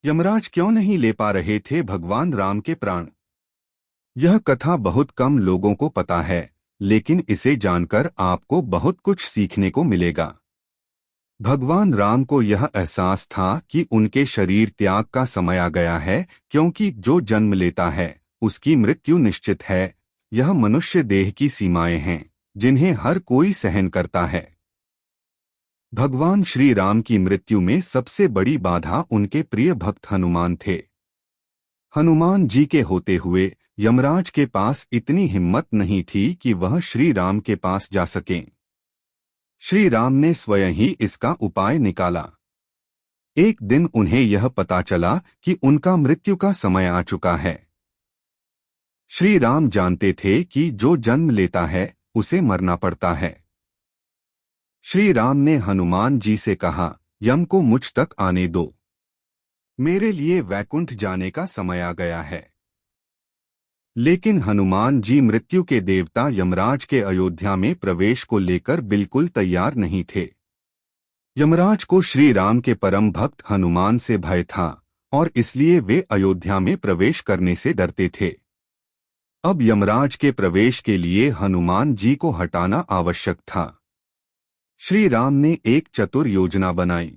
यमराज क्यों नहीं ले पा रहे थे भगवान राम के प्राण। यह कथा बहुत कम लोगों को पता है, लेकिन इसे जानकर आपको बहुत कुछ सीखने को मिलेगा। भगवान राम को यह एहसास था कि उनके शरीर त्याग का समय आ गया है, क्योंकि जो जन्म लेता है उसकी मृत्यु निश्चित है। यह मनुष्य देह की सीमाएं हैं जिन्हें हर कोई सहन करता है। भगवान श्री राम की मृत्यु में सबसे बड़ी बाधा उनके प्रिय भक्त हनुमान थे। हनुमान जी के होते हुए यमराज के पास इतनी हिम्मत नहीं थी कि वह श्री राम के पास जा सकें। श्री राम ने स्वयं ही इसका उपाय निकाला। एक दिन उन्हें यह पता चला कि उनका मृत्यु का समय आ चुका है। श्री राम जानते थे कि जो जन्म लेता है उसे मरना पड़ता है। श्री राम ने हनुमान जी से कहा, यम को मुझ तक आने दो, मेरे लिए वैकुंठ जाने का समय आ गया है। लेकिन हनुमान जी मृत्यु के देवता यमराज के अयोध्या में प्रवेश को लेकर बिल्कुल तैयार नहीं थे। यमराज को श्री राम के परम भक्त हनुमान से भय था और इसलिए वे अयोध्या में प्रवेश करने से डरते थे। अब यमराज के प्रवेश के लिए हनुमान जी को हटाना आवश्यक था। श्री राम ने एक चतुर योजना बनाई।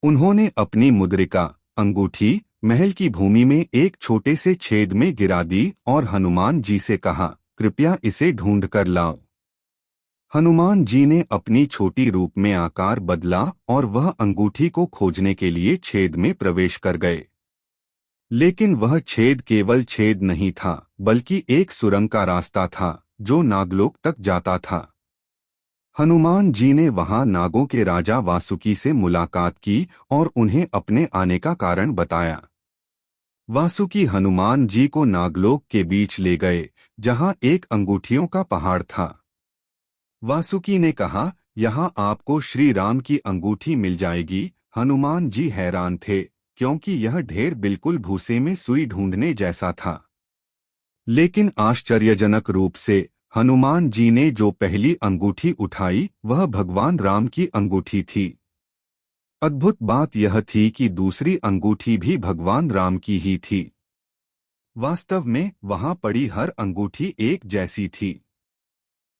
उन्होंने अपनी मुद्रिका अंगूठी महल की भूमि में एक छोटे से छेद में गिरा दी और हनुमान जी से कहा, कृपया इसे ढूंढ कर लाओ। हनुमान जी ने अपनी छोटी रूप में आकार बदला और वह अंगूठी को खोजने के लिए छेद में प्रवेश कर गए। लेकिन वह छेद केवल छेद नहीं था, बल्कि एक सुरंग का रास्ता था जो नागलोक तक जाता था। हनुमान जी ने वहां नागों के राजा वासुकी से मुलाकात की और उन्हें अपने आने का कारण बताया। वासुकी हनुमान जी को नागलोक के बीच ले गए, जहां एक अंगूठियों का पहाड़ था। वासुकी ने कहा, यहाँ आपको श्री राम की अंगूठी मिल जाएगी। हनुमान जी हैरान थे, क्योंकि यह ढेर बिल्कुल भूसे में सुई ढूंढने जैसा था। लेकिन आश्चर्यजनक रूप से हनुमान जी ने जो पहली अंगूठी उठाई वह भगवान राम की अंगूठी थी। अद्भुत बात यह थी कि दूसरी अंगूठी भी भगवान राम की ही थी। वास्तव में वहां पड़ी हर अंगूठी एक जैसी थी।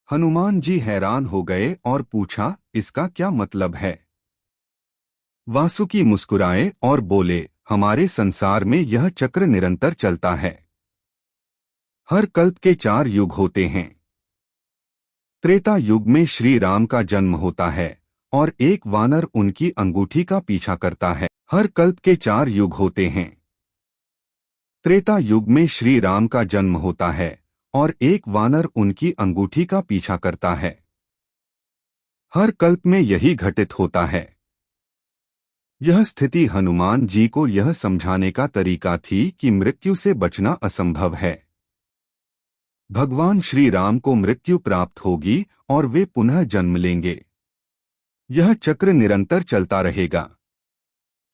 हनुमान जी हैरान हो गए और पूछा, इसका क्या मतलब है? वासुकी मुस्कुराए और बोले, हमारे संसार में यह चक्र निरंतर चलता है। हर कल्प के 4 युग होते हैं। त्रेता युग में श्री राम का जन्म होता है और एक वानर उनकी अंगूठी का पीछा करता है। हर कल्प के 4 युग होते हैं। त्रेता युग में श्री राम का जन्म होता है और एक वानर उनकी अंगूठी का पीछा करता है। हर कल्प में यही घटित होता है। यह स्थिति हनुमान जी को यह समझाने का तरीका थी कि मृत्यु से बचना असंभव है। भगवान श्री राम को मृत्यु प्राप्त होगी और वे पुनः जन्म लेंगे। यह चक्र निरंतर चलता रहेगा।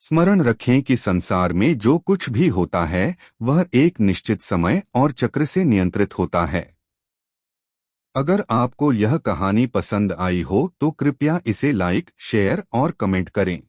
स्मरण रखें कि संसार में जो कुछ भी होता है वह एक निश्चित समय और चक्र से नियंत्रित होता है। अगर आपको यह कहानी पसंद आई हो तो कृपया इसे लाइक, शेयर और कमेंट करें।